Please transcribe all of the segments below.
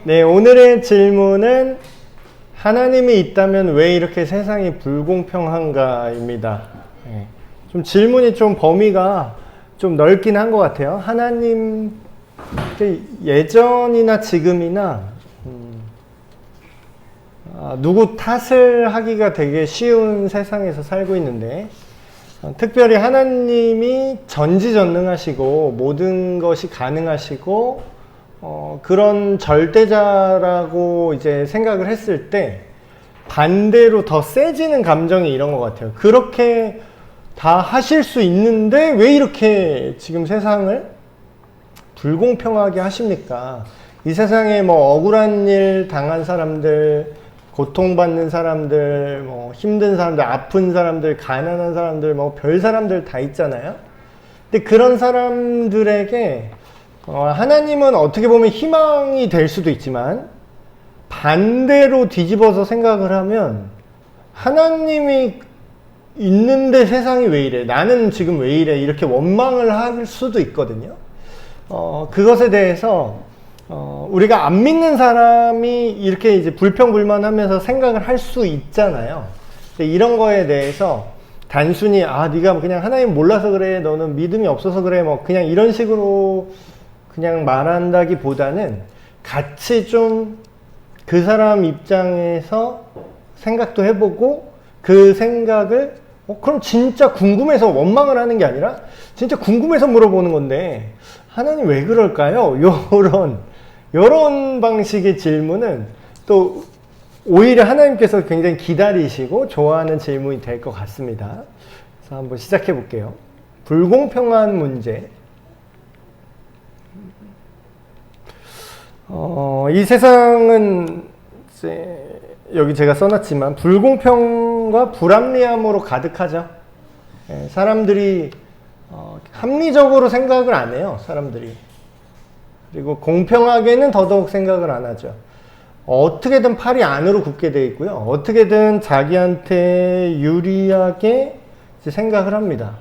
네, 오늘의 질문은 하나님이 있다면 왜 이렇게 세상이 불공평한가입니다. 네, 좀 질문이 좀 범위가 좀 넓긴 한 것 같아요. 하나님 예전이나 지금이나 누구 탓을 하기가 되게 쉬운 세상에서 살고 있는데 특별히 하나님이 전지전능하시고 모든 것이 가능하시고 그런 절대자라고 이제 생각을 했을 때 반대로 더 세지는 감정이 이런 것 같아요. 그렇게 다 하실 수 있는데 왜 이렇게 지금 세상을 불공평하게 하십니까? 이 세상에 뭐 억울한 일 당한 사람들, 고통받는 사람들, 뭐 힘든 사람들, 아픈 사람들, 가난한 사람들, 뭐 별 사람들 다 있잖아요. 근데 그런 사람들에게 하나님은 어떻게 보면 희망이 될 수도 있지만 반대로 뒤집어서 생각을 하면 하나님이 있는데 세상이 왜 이래? 나는 지금 왜 이래? 이렇게 원망을 할 수도 있거든요. 그것에 대해서 우리가 안 믿는 사람이 이렇게 이제 불평불만하면서 생각을 할 수 있잖아요. 근데 이런 거에 대해서 단순히 네가 그냥 하나님 몰라서 그래, 너는 믿음이 없어서 그래, 뭐 그냥 이런 식으로 그냥 말한다기보다는 같이 좀 그 사람 입장에서 생각도 해보고 그 생각을 그럼 진짜 궁금해서 원망을 하는 게 아니라 진짜 궁금해서 물어보는 건데 하나님 왜 그럴까요? 요런 방식의 질문은 또 오히려 하나님께서 굉장히 기다리시고 좋아하는 질문이 될 것 같습니다. 그래서 한번 시작해 볼게요. 불공평한 문제. 이 세상은 이제 여기 제가 써놨지만 불공평과 불합리함으로 가득하죠. 사람들이 합리적으로 생각을 안 해요. 사람들이. 그리고 공평하게는 더더욱 생각을 안 하죠. 어떻게든 팔이 안으로 굽게 돼 있고요. 어떻게든 자기한테 유리하게 생각을 합니다.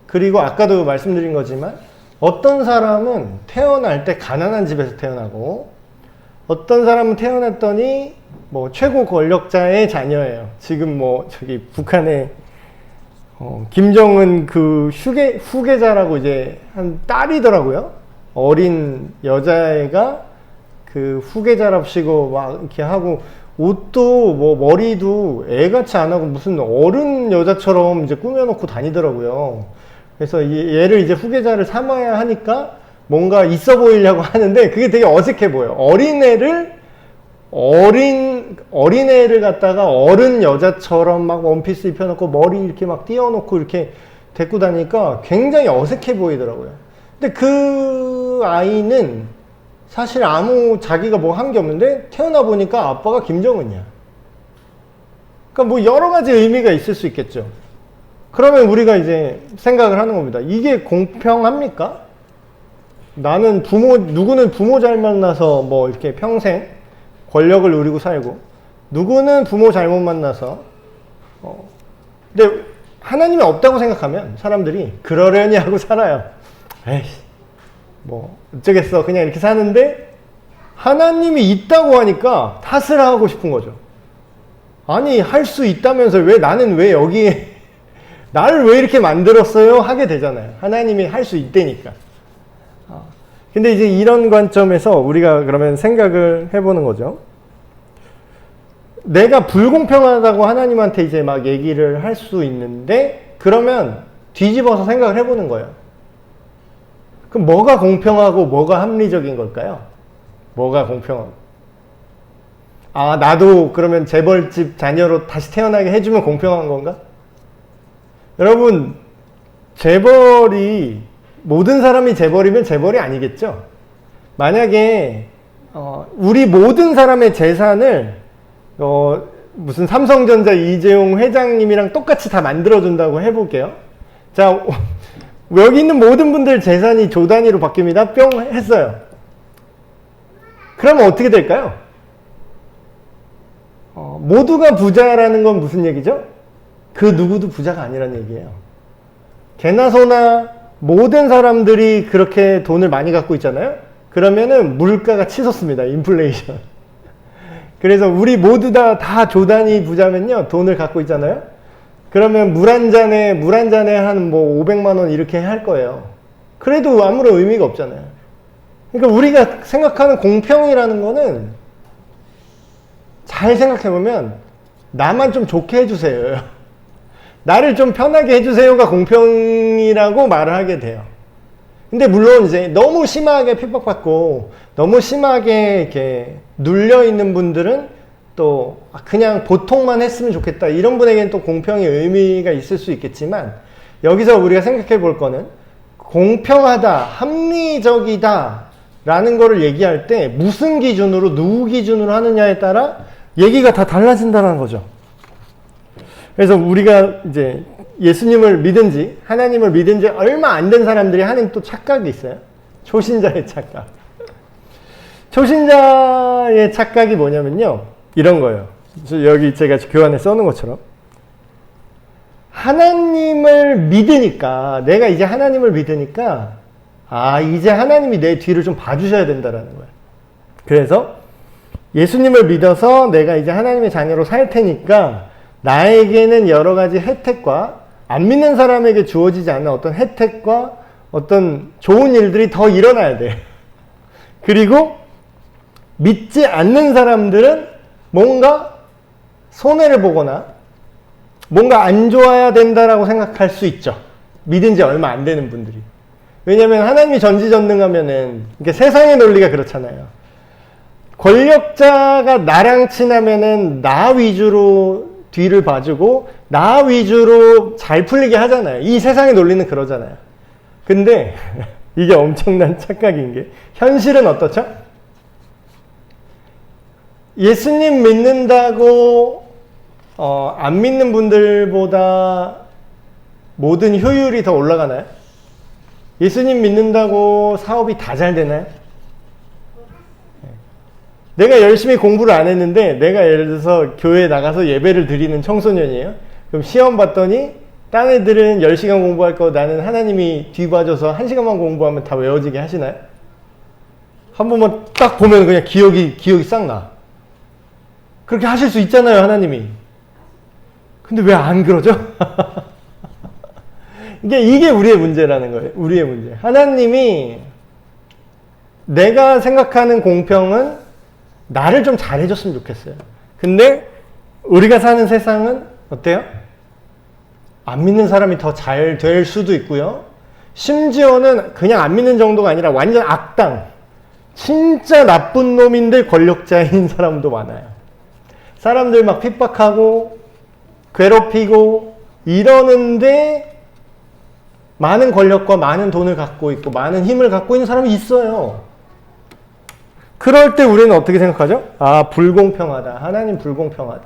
그리고 아까도 말씀드린 거지만 어떤 사람은 태어날 때 가난한 집에서 태어나고 어떤 사람은 태어났더니 뭐 최고 권력자의 자녀예요. 지금 뭐 저기 북한에 김정은 그 후계자라고 이제 한 딸이더라고요. 어린 여자애가 그 후계자랍시고 막 이렇게 하고 옷도 뭐 머리도 애같이 안 하고 무슨 어른 여자처럼 이제 꾸며놓고 다니더라고요. 그래서 얘를 이제 후계자를 삼아야 하니까 뭔가 있어 보이려고 하는데 그게 되게 어색해 보여요. 어린애를 갖다가 어른 여자처럼 막 원피스 입혀놓고 머리 이렇게 막 띄워놓고 이렇게 데리고 다니니까 굉장히 어색해 보이더라고요. 근데 그 아이는 사실 자기가 뭐 한 게 없는데 태어나 보니까 아빠가 김정은이야. 그러니까 뭐 여러 가지 의미가 있을 수 있겠죠. 그러면 우리가 이제 생각을 하는 겁니다. 이게 공평합니까? 누구는 부모 잘 만나서 뭐 이렇게 평생 권력을 누리고 살고, 누구는 부모 잘못 만나서, 근데 하나님이 없다고 생각하면 사람들이 그러려니 하고 살아요. 에이씨, 뭐, 어쩌겠어. 그냥 이렇게 사는데, 하나님이 있다고 하니까 탓을 하고 싶은 거죠. 아니, 할 수 있다면서 나는 왜 여기에, 나를 왜 이렇게 만들었어요? 하게 되잖아요. 하나님이 할 수 있다니까. 근데 이제 이런 관점에서 우리가 그러면 생각을 해보는 거죠. 내가 불공평하다고 하나님한테 이제 막 얘기를 할 수 있는데, 그러면 뒤집어서 생각을 해보는 거예요. 그럼 뭐가 공평하고 뭐가 합리적인 걸까요? 뭐가 공평하고? 나도 그러면 재벌집 자녀로 다시 태어나게 해주면 공평한 건가? 여러분, 모든 사람이 재벌이면 재벌이 아니겠죠? 만약에, 우리 모든 사람의 재산을, 무슨 삼성전자 이재용 회장님이랑 똑같이 다 만들어준다고 해볼게요. 자, 여기 있는 모든 분들 재산이 조 단위로 바뀝니다. 뿅 했어요. 그러면 어떻게 될까요? 모두가 부자라는 건 무슨 얘기죠? 그 누구도 부자가 아니라는 얘기예요. 개나 소나 모든 사람들이 그렇게 돈을 많이 갖고 있잖아요. 그러면은 물가가 치솟습니다. 인플레이션. 그래서 우리 모두 다 조단위 부자면요. 돈을 갖고 있잖아요. 그러면 물 한 잔에 한 뭐 500만 원 이렇게 할 거예요. 그래도 아무런 의미가 없잖아요. 그러니까 우리가 생각하는 공평이라는 거는 잘 생각해보면 나만 좀 좋게 해주세요. 나를 좀 편하게 해주세요가 공평이라고 말을 하게 돼요. 근데 물론 이제 너무 심하게 핍박받고 너무 심하게 이렇게 눌려있는 분들은 또 그냥 보통만 했으면 좋겠다. 이런 분에게는 또 공평의 의미가 있을 수 있겠지만 여기서 우리가 생각해 볼 거는 공평하다, 합리적이다 라는 거를 얘기할 때 무슨 기준으로 누구 기준으로 하느냐에 따라 얘기가 다 달라진다는 거죠. 그래서 우리가 이제 예수님을 믿은지 하나님을 믿은지 얼마 안 된 사람들이 하는 또 착각이 있어요. 초신자의 착각. 초신자의 착각이 뭐냐면요. 이런 거예요. 여기 제가 교환에 써놓은 것처럼 하나님을 믿으니까 내가 이제 하나님을 믿으니까 이제 하나님이 내 뒤를 좀 봐주셔야 된다라는 거예요. 그래서 예수님을 믿어서 내가 이제 하나님의 자녀로 살 테니까 나에게는 여러 가지 혜택과 안 믿는 사람에게 주어지지 않는 어떤 혜택과 어떤 좋은 일들이 더 일어나야 돼. 그리고 믿지 않는 사람들은 뭔가 손해를 보거나 뭔가 안 좋아야 된다라고 생각할 수 있죠. 믿은 지 얼마 안 되는 분들이. 왜냐하면 하나님이 전지전능하면은 이게 세상의 논리가 그렇잖아요. 권력자가 나랑 친하면은 나 위주로 뒤를 봐주고 나 위주로 잘 풀리게 하잖아요. 이 세상의 논리는 그러잖아요. 근데 이게 엄청난 착각인 게 현실은 어떻죠? 예수님 믿는다고 안 믿는 분들보다 모든 효율이 더 올라가나요? 예수님 믿는다고 사업이 다 잘 되나요? 내가 열심히 공부를 안 했는데 내가 예를 들어서 교회에 나가서 예배를 드리는 청소년이에요. 그럼 시험 봤더니 딴 애들은 10시간 공부할 거 나는 하나님이 뒤봐줘서 1시간만 공부하면 다 외워지게 하시나요? 한 번만 딱 보면 그냥 기억이 싹 나. 그렇게 하실 수 있잖아요, 하나님이. 근데 왜 안 그러죠? 이게 우리의 문제라는 거예요. 우리의 문제. 하나님이 내가 생각하는 공평은 나를 좀 잘해줬으면 좋겠어요. 근데 우리가 사는 세상은 어때요? 안 믿는 사람이 더 잘 될 수도 있고요. 심지어는 그냥 안 믿는 정도가 아니라 완전 악당, 진짜 나쁜 놈인데 권력자인 사람도 많아요. 사람들 막 핍박하고 괴롭히고 이러는데 많은 권력과 많은 돈을 갖고 있고 많은 힘을 갖고 있는 사람이 있어요. 그럴 때 우리는 어떻게 생각하죠? 불공평하다. 하나님 불공평하다.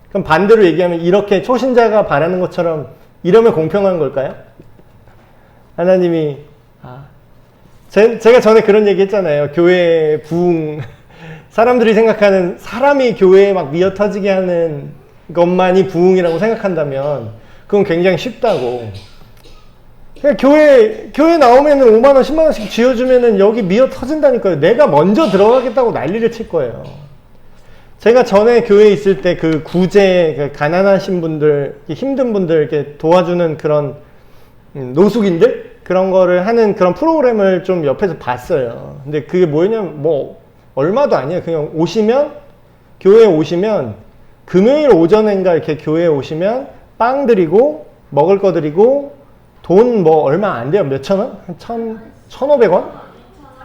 그럼 반대로 얘기하면 이렇게 초신자가 바라는 것처럼 이러면 공평한 걸까요? 하나님이 제가 전에 그런 얘기 했잖아요. 교회 부흥 사람들이 생각하는 사람이 교회에 막 미어터지게 하는 것만이 부흥이라고 생각한다면 그건 굉장히 쉽다고. 그냥 교회 나오면은 5만 원, 10만 원씩 쥐어주면은 여기 미어 터진다니까요. 내가 먼저 들어가겠다고 난리를 칠 거예요. 제가 전에 교회에 있을 때 그 구제, 가난하신 분들, 힘든 분들 이렇게 도와주는 그런 노숙인들? 그런 거를 하는 그런 프로그램을 좀 옆에서 봤어요. 근데 그게 뭐냐면, 얼마도 아니에요. 그냥 교회에 오시면, 금요일 오전인가 이렇게 교회에 오시면, 빵 드리고, 먹을 거 드리고, 돈 얼마 안 돼요. 몇천 원? 한 1,500원?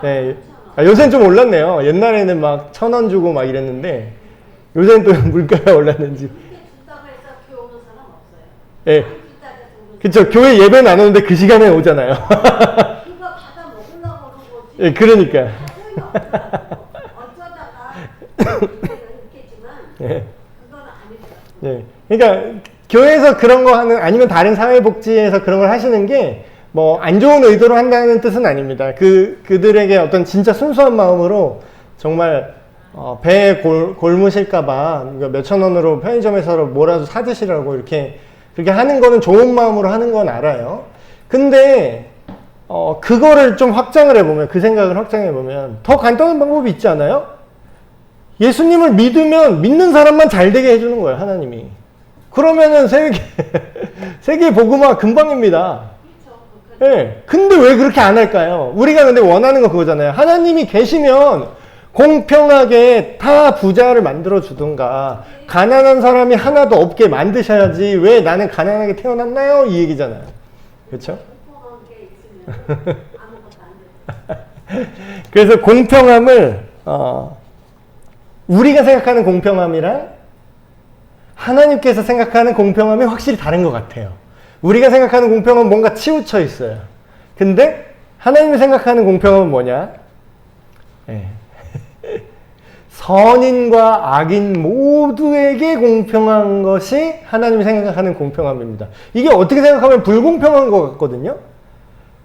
네. 요새는 좀 올랐네요. 옛날에는 막 1,000원 주고 막 이랬는데, 요새는 또 물가가 올랐는지. 예. 네. 그쵸. 교회 예배 나누는데 그 시간에 오잖아요. 예, 그러니까. 예. 예. 그러니까, 교회에서 그런 거 하는, 아니면 다른 사회복지에서 그런 걸 하시는 게, 안 좋은 의도로 한다는 뜻은 아닙니다. 그들에게 어떤 진짜 순수한 마음으로 정말, 배에 골무실까봐 몇천 원으로 편의점에서 뭐라도 사드시라고 그렇게 하는 거는 좋은 마음으로 하는 건 알아요. 근데 그거를 좀 확장을 해보면, 그 생각을 확장해보면 더 간단한 방법이 있지 않아요? 예수님을 믿으면 믿는 사람만 잘 되게 해주는 거예요, 하나님이. 그러면은 세계 복음화 금방입니다. 예. 네. 근데 왜 그렇게 안 할까요? 우리가 근데 원하는 건 그거잖아요. 하나님이 계시면 공평하게 다 부자를 만들어 주든가, 가난한 사람이 하나도 없게 만드셔야지 왜 나는 가난하게 태어났나요? 이 얘기잖아요. 그렇죠? 그래서 공평함을 우리가 생각하는 공평함이랑 하나님께서 생각하는 공평함이 확실히 다른 것 같아요. 우리가 생각하는 공평함은 뭔가 치우쳐 있어요. 근데 하나님이 생각하는 공평함은 뭐냐? 네. 선인과 악인 모두에게 공평한 것이 하나님이 생각하는 공평함입니다. 이게 어떻게 생각하면 불공평한 것 같거든요.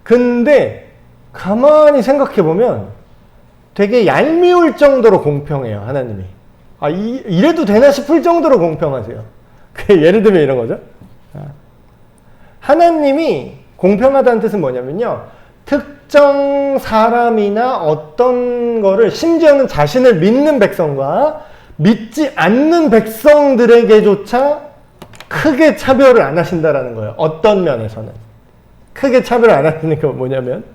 근데 가만히 생각해보면 되게 얄미울 정도로 공평해요, 하나님이. 이래도 되나 싶을 정도로 공평하세요. 예를 들면 이런 거죠. 하나님이 공평하다는 뜻은 뭐냐면요, 특정 사람이나 어떤 거를, 심지어는 자신을 믿는 백성과 믿지 않는 백성들에게조차 크게 차별을 안 하신다라는 거예요. 어떤 면에서는. 크게 차별을 안 하시는 게 뭐냐면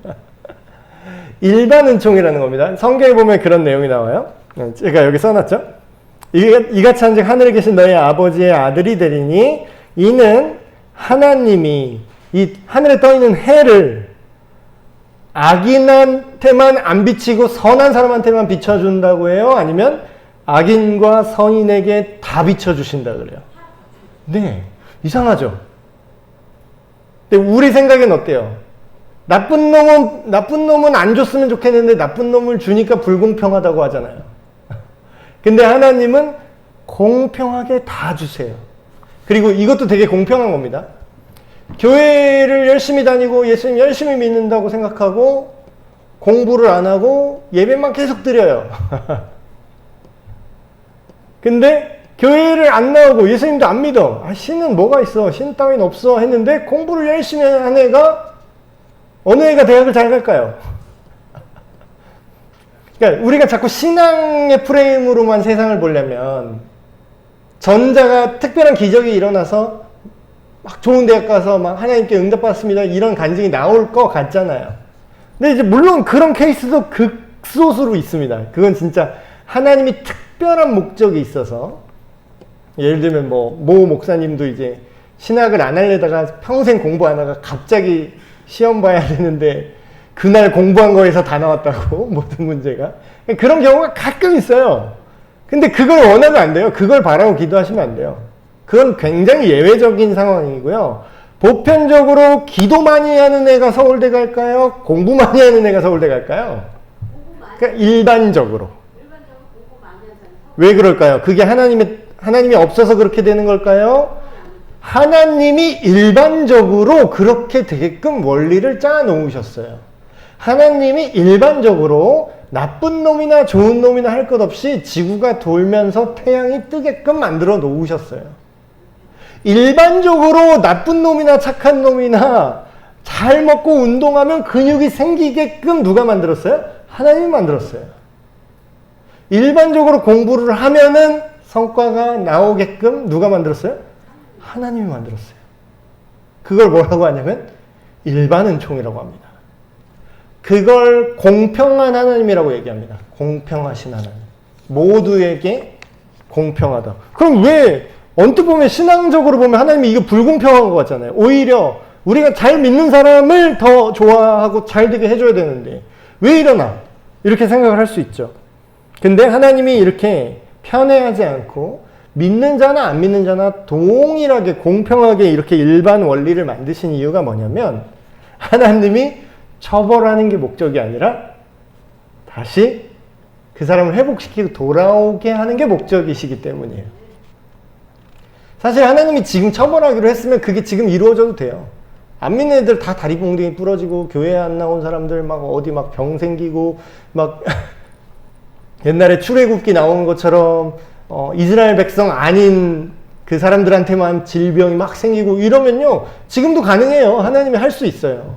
일반 은총이라는 겁니다. 성경에 보면 그런 내용이 나와요. 제가 여기 써놨죠. 이같이 한즉 하늘에 계신 너희 아버지의 아들이 되리니 이는 하나님이 이 하늘에 떠있는 해를 악인한테만 안 비치고 선한 사람한테만 비춰준다고 해요? 아니면 악인과 선인에게 다 비춰주신다 그래요? 네, 이상하죠? 근데 우리 생각엔 어때요? 나쁜 놈은 안 줬으면 좋겠는데 나쁜 놈을 주니까 불공평하다고 하잖아요. 근데 하나님은 공평하게 다 주세요. 그리고 이것도 되게 공평한 겁니다. 교회를 열심히 다니고 예수님 열심히 믿는다고 생각하고 공부를 안 하고 예배만 계속 드려요. 근데 교회를 안 나오고 예수님도 안 믿어. 신은 뭐가 있어? 신 따윈 없어. 했는데 공부를 열심히 한 애가 어느 애가 대학을 잘 갈까요? 그러니까 우리가 자꾸 신앙의 프레임으로만 세상을 보려면 전자가 특별한 기적이 일어나서 막 좋은 대학 가서 막 하나님께 응답받았습니다 이런 간증이 나올 것 같잖아요. 근데 이제 물론 그런 케이스도 극소수로 있습니다. 그건 진짜 하나님이 특별한 목적이 있어서, 예를 들면 모 목사님도 이제 신학을 안 하려다가 평생 공부 안 하다가 갑자기 시험 봐야 되는데 그날 공부한 거에서 다 나왔다고 모든 문제가. 그런 경우가 가끔 있어요. 근데 그걸 원하면 안 돼요. 그걸 바라고 기도하시면 안 돼요. 그건 굉장히 예외적인 상황이고요. 보편적으로 기도 많이 하는 애가 서울대 갈까요? 공부 많이 하는 애가 서울대 갈까요? 그러니까 일반적으로. 공부 많이 하는 사람이 왜 그럴까요? 그게 하나님이 없어서 그렇게 되는 걸까요? 하나님이 일반적으로 그렇게 되게끔 원리를 짜 놓으셨어요. 하나님이 일반적으로 나쁜 놈이나 좋은 놈이나 할 것 없이 지구가 돌면서 태양이 뜨게끔 만들어 놓으셨어요. 일반적으로 나쁜 놈이나 착한 놈이나 잘 먹고 운동하면 근육이 생기게끔 누가 만들었어요? 하나님이 만들었어요. 일반적으로 공부를 하면은 성과가 나오게끔 누가 만들었어요? 하나님이 만들었어요. 그걸 뭐라고 하냐면 일반 은총이라고 합니다. 그걸 공평한 하나님이라고 얘기합니다. 공평하신 하나님. 모두에게 공평하다. 그럼 왜 언뜻 보면 신앙적으로 보면 하나님이 이거 불공평한 것 같잖아요. 오히려 우리가 잘 믿는 사람을 더 좋아하고 잘 되게 해줘야 되는데 왜 이러나? 이렇게 생각을 할 수 있죠. 근데 하나님이 이렇게 편애하지 않고 믿는 자나 안 믿는 자나 동일하게 공평하게 이렇게 일반 원리를 만드신 이유가 뭐냐면 하나님이 처벌하는 게 목적이 아니라 다시 그 사람을 회복시키고 돌아오게 하는 게 목적이시기 때문이에요. 사실 하나님이 지금 처벌하기로 했으면 그게 지금 이루어져도 돼요. 안 믿는 애들 다 다리 봉둥이 부러지고 교회 안 나온 사람들 막 어디 막 병 생기고 막 옛날에 출애굽기 나온 것처럼 이스라엘 백성 아닌 그 사람들한테만 질병이 막 생기고 이러면요 지금도 가능해요. 하나님이 할 수 있어요.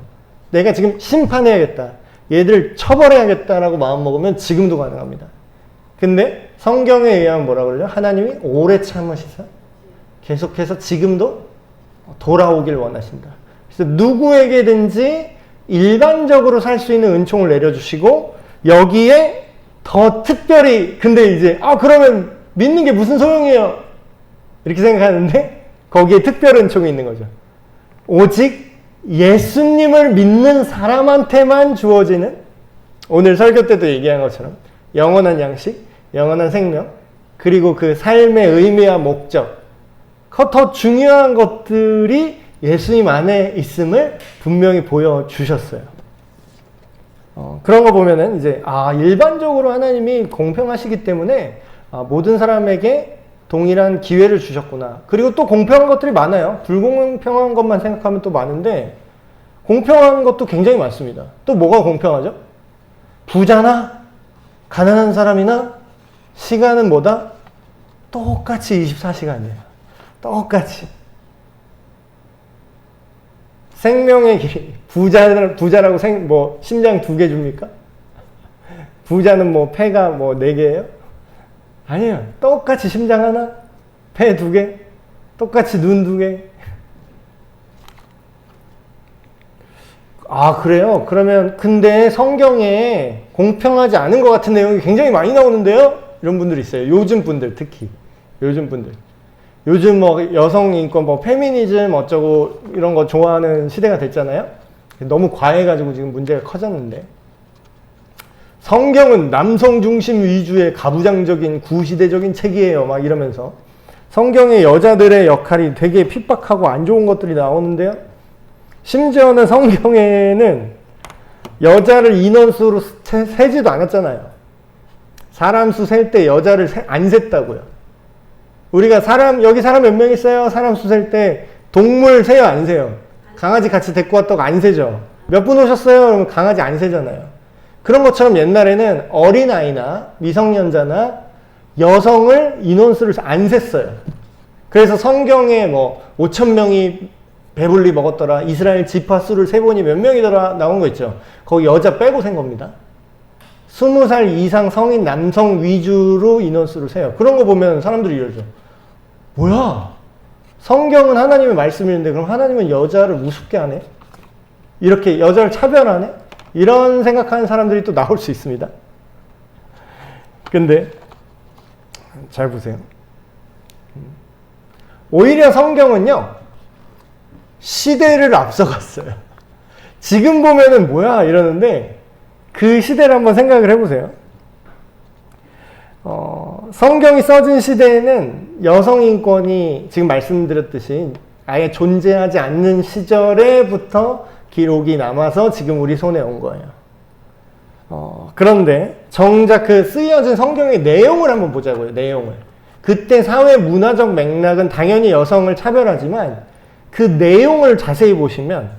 내가 지금 심판해야겠다. 얘들 처벌해야겠다라고 마음먹으면 지금도 가능합니다. 근데 성경에 의하면 뭐라 그러죠? 하나님이 오래 참으시사 계속해서 지금도 돌아오길 원하신다. 그래서 누구에게든지 일반적으로 살 수 있는 은총을 내려주시고 여기에 더 특별히 근데 이제 그러면 믿는 게 무슨 소용이에요? 이렇게 생각하는데 거기에 특별 은총이 있는 거죠. 오직 예수님을 믿는 사람한테만 주어지는 오늘 설교 때도 얘기한 것처럼 영원한 양식, 영원한 생명, 그리고 그 삶의 의미와 목적, 더 중요한 것들이 예수님 안에 있음을 분명히 보여주셨어요. 그런 거 보면은 이제 일반적으로 하나님이 공평하시기 때문에 모든 사람에게 동일한 기회를 주셨구나. 그리고 또 공평한 것들이 많아요. 불공평한 것만 생각하면 또 많은데 공평한 것도 굉장히 많습니다. 또 뭐가 공평하죠? 부자나 가난한 사람이나 시간은 뭐다? 똑같이 24시간이에요. 똑같이. 생명의 길이 부자라고 심장 2개 줍니까? 부자는 폐가 4개예요? 아니에요. 똑같이 심장 하나, 폐 2개, 똑같이 눈 2개. 그래요? 그러면 근데 성경에 공평하지 않은 것 같은 내용이 굉장히 많이 나오는데요? 이런 분들이 있어요. 요즘 분들 특히. 요즘 분들. 요즘 여성 인권, 페미니즘 어쩌고 이런 거 좋아하는 시대가 됐잖아요? 너무 과해가지고 지금 문제가 커졌는데. 성경은 남성 중심 위주의 가부장적인 구시대적인 책이에요. 막 이러면서. 성경의 여자들의 역할이 되게 핍박하고 안 좋은 것들이 나오는데요. 심지어는 성경에는 여자를 인원수로 세지도 않았잖아요. 사람 수 셀 때 여자를 안 셌다고요. 우리가 여기 사람 몇 명 있어요? 사람 수 셀 때 동물 세요? 안 세요? 강아지 같이 데리고 왔다고 안 세죠? 몇 분 오셨어요? 그러면 강아지 안 세잖아요. 그런 것처럼 옛날에는 어린아이나 미성년자나 여성을 인원수를 안 셌어요. 그래서 성경에 5,000명이 배불리 먹었더라. 이스라엘 지파 수를 세보니 몇 명이더라. 나온 거 있죠. 거기 여자 빼고 센 겁니다. 20살 이상 성인 남성 위주로 인원수를 세요. 그런 거 보면 사람들이 이러죠. 뭐야? 성경은 하나님의 말씀인데 그럼 하나님은 여자를 우습게 하네? 이렇게 여자를 차별하네? 이런 생각하는 사람들이 또 나올 수 있습니다. 근데 잘 보세요. 오히려 성경은요. 시대를 앞서갔어요. 지금 보면은 뭐야 이러는데 그 시대를 한번 생각을 해보세요. 성경이 써진 시대에는 여성 인권이 지금 말씀드렸듯이 아예 존재하지 않는 시절에부터 기록이 남아서 지금 우리 손에 온 거예요. 그런데 정작 그 쓰여진 성경의 내용을 한번 보자고요. 내용을. 그때 사회 문화적 맥락은 당연히 여성을 차별하지만 그 내용을 자세히 보시면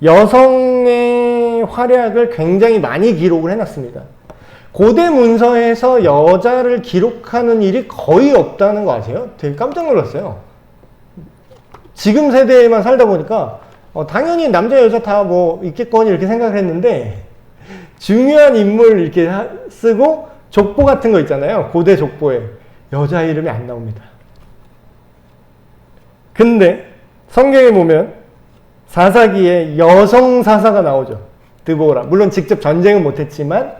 여성의 활약을 굉장히 많이 기록을 해놨습니다. 고대 문서에서 여자를 기록하는 일이 거의 없다는 거 아세요? 되게 깜짝 놀랐어요. 지금 세대에만 살다 보니까 당연히 남자 여자 다 있겠거니 이렇게 생각을 했는데 중요한 인물 이렇게 쓰고 족보 같은 거 있잖아요. 고대 족보에 여자 이름이 안 나옵니다. 근데 성경에 보면 사사기에 여성 사사가 나오죠. 드보라. 물론 직접 전쟁은 못했지만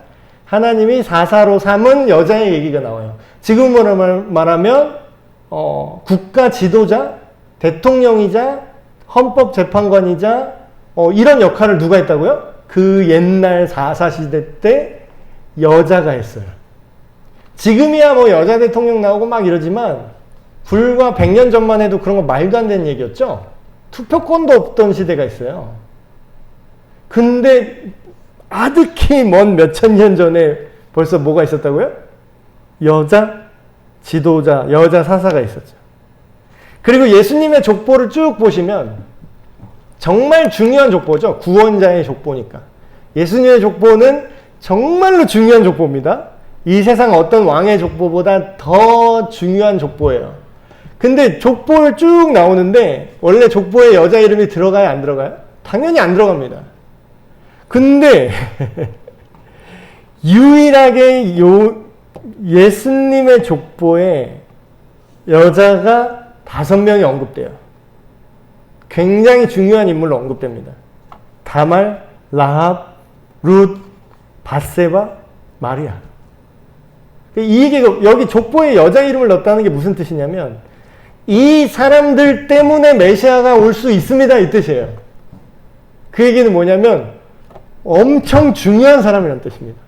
하나님이 사사로 삼은 여자의 얘기가 나와요. 지금으로 말하면 국가 지도자, 대통령이자 헌법재판관이자 이런 역할을 누가 했다고요? 그 옛날 사사시대 때 여자가 했어요. 지금이야 여자 대통령 나오고 막 이러지만 불과 100년 전만 해도 그런 거 말도 안 되는 얘기였죠. 투표권도 없던 시대가 있어요. 근데 아득히 먼 몇천 년 전에 벌써 뭐가 있었다고요? 여자 지도자, 여자 사사가 있었죠. 그리고 예수님의 족보를 쭉 보시면 정말 중요한 족보죠. 구원자의 족보니까. 예수님의 족보는 정말로 중요한 족보입니다. 이 세상 어떤 왕의 족보보다 더 중요한 족보예요. 근데 족보를 쭉 나오는데 원래 족보에 여자 이름이 들어가요? 안 들어가요? 당연히 안 들어갑니다. 근데 유일하게 예수님의 족보에 여자가 5명이 언급돼요. 굉장히 중요한 인물로 언급됩니다. 다말, 라합, 룻, 바세바, 마리아. 이 얘기가 여기 족보에 여자 이름을 넣었다는 게 무슨 뜻이냐면 이 사람들 때문에 메시아가 올 수 있습니다 이 뜻이에요. 그 얘기는 뭐냐면 엄청 중요한 사람이라는 뜻입니다.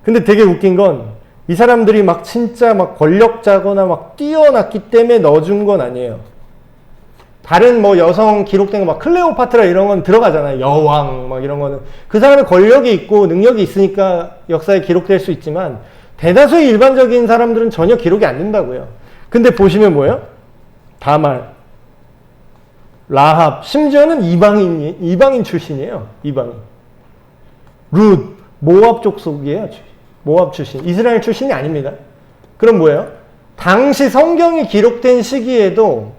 근데 되게 웃긴 건 이 사람들이 막 진짜 막 권력자거나 막 뛰어났기 때문에 넣어준 건 아니에요. 다른 뭐 여성 기록된 거 막 클레오파트라 이런 건 들어가잖아요. 여왕 막 이런 거는. 그 사람은 권력이 있고 능력이 있으니까 역사에 기록될 수 있지만 대다수의 일반적인 사람들은 전혀 기록이 안 된다고요. 근데 보시면 뭐예요? 다말, 라합, 심지어는 이방인 출신이에요. 이방인. 룻, 모압 족속이에요. 모압 출신. 이스라엘 출신이 아닙니다. 그럼 뭐예요? 당시 성경이 기록된 시기에도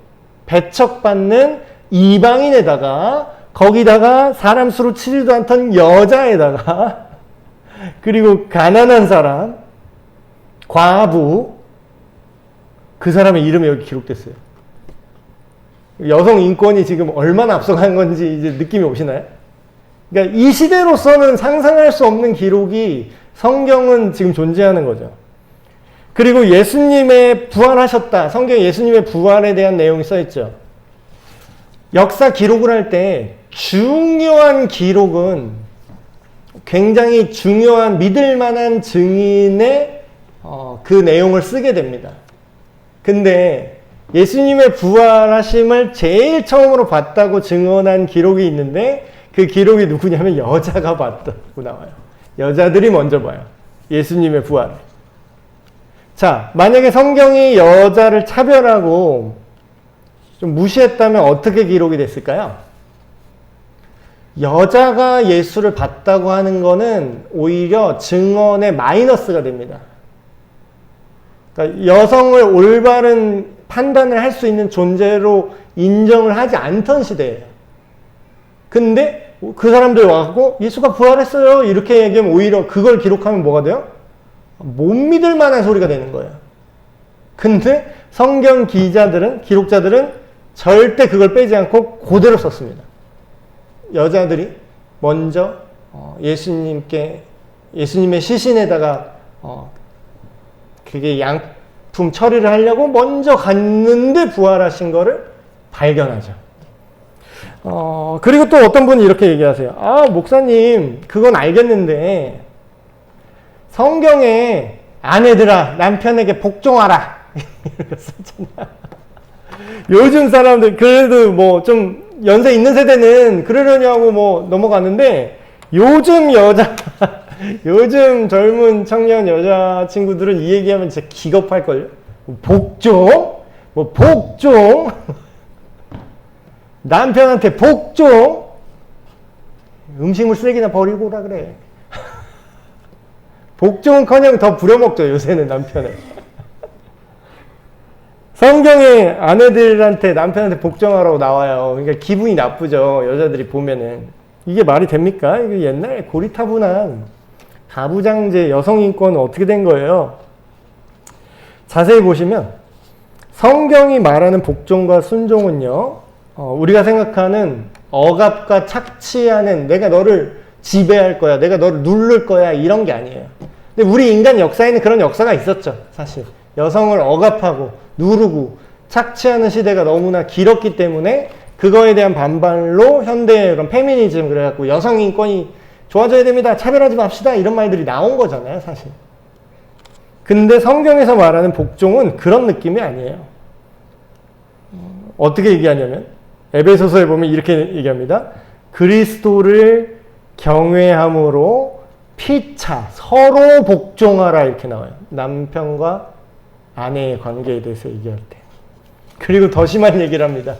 배척받는 이방인에다가 거기다가 사람 수로 치지도 않던 여자에다가 그리고 가난한 사람, 과부, 그 사람의 이름이 여기 기록됐어요. 여성 인권이 지금 얼마나 앞서간 건지 이제 느낌이 오시나요? 그러니까 이 시대로서는 상상할 수 없는 기록이 성경은 지금 존재하는 거죠. 그리고 예수님의 부활하셨다. 성경에 예수님의 부활에 대한 내용이 써있죠. 역사 기록을 할 때 중요한 기록은 굉장히 중요한 믿을 만한 증인의 그 내용을 쓰게 됩니다. 근데 예수님의 부활하심을 제일 처음으로 봤다고 증언한 기록이 있는데 그 기록이 누구냐면 여자가 봤다고 나와요. 여자들이 먼저 봐요. 예수님의 부활을. 자, 만약에 성경이 여자를 차별하고 좀 무시했다면 어떻게 기록이 됐을까요? 여자가 예수를 봤다고 하는 거는 오히려 증언의 마이너스가 됩니다. 그러니까 여성을 올바른 판단을 할 수 있는 존재로 인정을 하지 않던 시대예요. 근데 그 사람들 와서 예수가 부활했어요 이렇게 얘기하면 오히려 그걸 기록하면 뭐가 돼요? 못 믿을 만한 소리가 되는 거예요. 근데 성경 기록자들은 절대 그걸 빼지 않고 그대로 썼습니다. 여자들이 먼저 예수님의 시신에다가 그게 양품 처리를 하려고 먼저 갔는데 부활하신 거를 발견하죠. 그리고 또 어떤 분이 이렇게 얘기하세요. 아, 목사님, 그건 알겠는데, 성경에 아내들아, 남편에게 복종하라. 이렇게 썼잖아. 요즘 사람들, 그래도 뭐 좀 연세 있는 세대는 그러려냐고 뭐 넘어갔는데, 요즘 젊은 청년 여자친구들은 이 얘기하면 진짜 기겁할걸요? 복종? 뭐 복종? 남편한테 복종? 음식물 쓰레기나 버리고 오라 그래. 복종은커녕 더 부려먹죠 요새는 남편을. 성경에 아내들한테 남편한테 복종하라고 나와요. 그러니까 기분이 나쁘죠 여자들이 보면은. 이게 말이 됩니까? 이게 옛날 고리타분한 가부장제 여성인권은 어떻게 된 거예요? 자세히 보시면 성경이 말하는 복종과 순종은요, 우리가 생각하는 억압과 착취하는 내가 너를 지배할 거야, 내가 너를 누를 거야 이런 게 아니에요. 근데 우리 인간 역사에는 그런 역사가 있었죠. 사실 여성을 억압하고 누르고 착취하는 시대가 너무나 길었기 때문에 그거에 대한 반발로 현대의 그런 페미니즘 그래갖고 여성 인권이 좋아져야 됩니다, 차별하지 맙시다 이런 말들이 나온 거잖아요 사실. 근데 성경에서 말하는 복종은 그런 느낌이 아니에요. 어떻게 얘기하냐면 에베소서에 보면 이렇게 얘기합니다. 그리스도를 경외함으로 피차 서로 복종하라 이렇게 나와요. 남편과 아내의 관계에 대해서 얘기할 때. 그리고 더 심한 얘기를 합니다.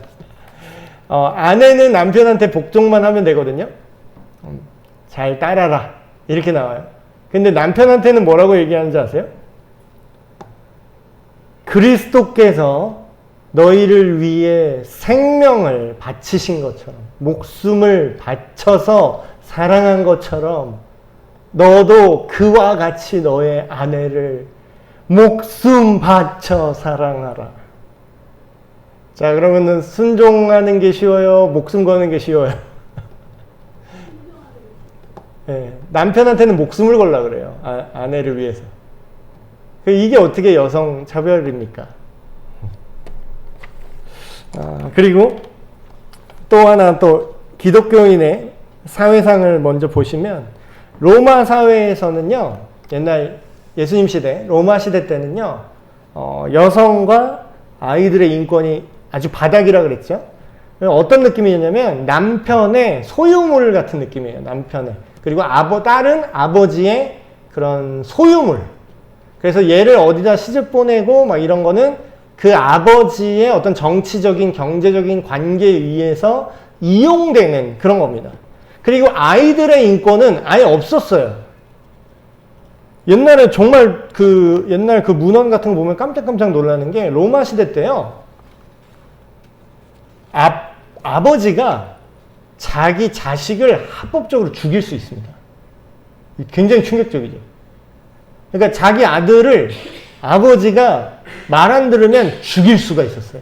아내는 남편한테 복종만 하면 되거든요. 잘 따라라 이렇게 나와요. 근데 남편한테는 뭐라고 얘기하는지 아세요? 그리스도께서 너희를 위해 생명을 바치신 것처럼, 목숨을 바쳐서 사랑한 것처럼 너도 그와 같이 너의 아내를 목숨 바쳐 사랑하라. 자, 그러면은 순종하는 게 쉬워요? 목숨 거는 게 쉬워요? 네, 남편한테는 목숨을 걸라 그래요. 아내를 위해서. 이게 어떻게 여성 차별입니까? 그리고 또 하나 또 기독교인의 사회상을 먼저 보시면 로마 사회에서는요, 옛날 예수님 시대, 로마 시대 때는요, 여성과 아이들의 인권이 아주 바닥이라 그랬죠. 어떤 느낌이냐면 남편의 소유물 같은 느낌이에요. 남편의. 그리고 딸은 아버지의 그런 소유물. 그래서 얘를 어디다 시집 보내고 막 이런 거는 그 아버지의 어떤 정치적인 경제적인 관계에 의해서 이용되는 그런 겁니다. 그리고 아이들의 인권은 아예 없었어요. 옛날에 정말 옛날 그 문헌 같은 거 보면 깜짝깜짝 놀라는 게 로마 시대 때요. 아버지가 자기 자식을 합법적으로 죽일 수 있습니다. 굉장히 충격적이죠. 그러니까 자기 아들을 아버지가 말 안 들으면 죽일 수가 있었어요.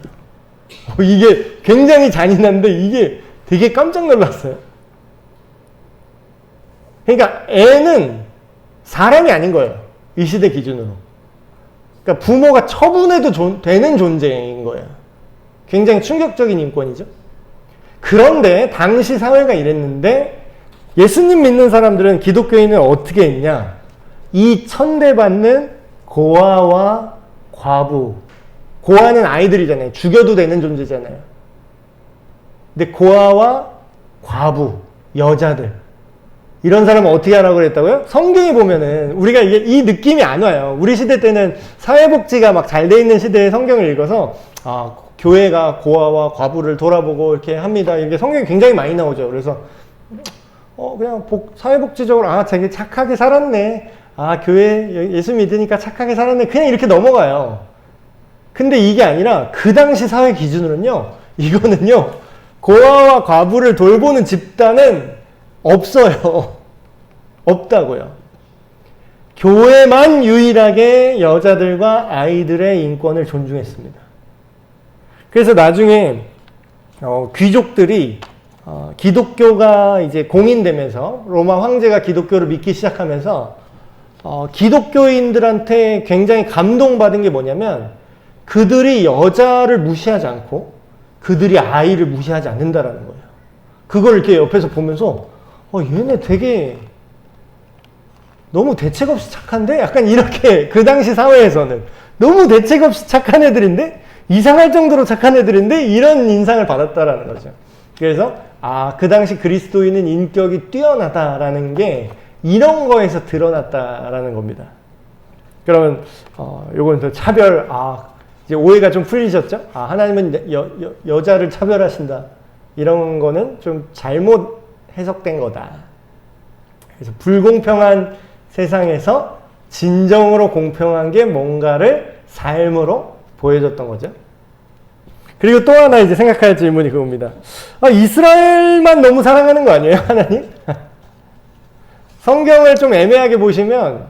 이게 굉장히 잔인한데 이게 되게 깜짝 놀랐어요. 그러니까 애는 사람이 아닌 거예요. 이 시대 기준으로. 그러니까 부모가 처분해도 되는 존재인 거예요. 굉장히 충격적인 인권이죠. 그런데 당시 사회가 이랬는데 예수님 믿는 사람들은, 기독교인은 어떻게 했냐? 이 천대받는 고아와 과부, 고아는 아이들이잖아요. 죽여도 되는 존재잖아요. 근데 고아와 과부, 여자들, 이런 사람은 어떻게 하라고 그랬다고요? 성경에 보면은 우리가 이 느낌이 안 와요. 우리 시대 때는 사회복지가 막 잘 돼 있는 시대에 성경을 읽어서 교회가 고아와 과부를 돌아보고 이렇게 합니다. 이게 성경이 굉장히 많이 나오죠. 그래서 그냥 사회복지적으로 되게 착하게 살았네. 교회 예수 믿으니까 착하게 살았네. 그냥 이렇게 넘어가요. 근데 이게 아니라 그 당시 사회 기준으로는요, 이거는요, 고아와 과부를 돌보는 집단은 없어요. 없다고요. 교회만 유일하게 여자들과 아이들의 인권을 존중했습니다. 그래서 나중에 귀족들이 기독교가 이제 공인되면서, 로마 황제가 기독교를 믿기 시작하면서 기독교인들한테 굉장히 감동받은 게 뭐냐면, 그들이 여자를 무시하지 않고 그들이 아이를 무시하지 않는다라는 거예요. 그걸 이렇게 옆에서 보면서 얘네 되게 너무 대책 없이 착한데? 약간 이렇게, 그 당시 사회에서는 너무 대책 없이 착한 애들인데? 이상할 정도로 착한 애들인데? 이런 인상을 받았다라는 거죠. 그래서 그 당시 그리스도인은 인격이 뛰어나다라는 게 이런 거에서 드러났다라는 겁니다. 그러면 요건 또 차별, 이제 오해가 좀 풀리셨죠? 하나님은 여자를 차별하신다. 이런 거는 좀 잘못 해석된 거다. 그래서 불공평한 세상에서 진정으로 공평한 게 뭔가를 삶으로 보여줬던 거죠. 그리고 또 하나 이제 생각할 질문이 그겁니다. 이스라엘만 너무 사랑하는 거 아니에요, 하나님? 성경을 좀 애매하게 보시면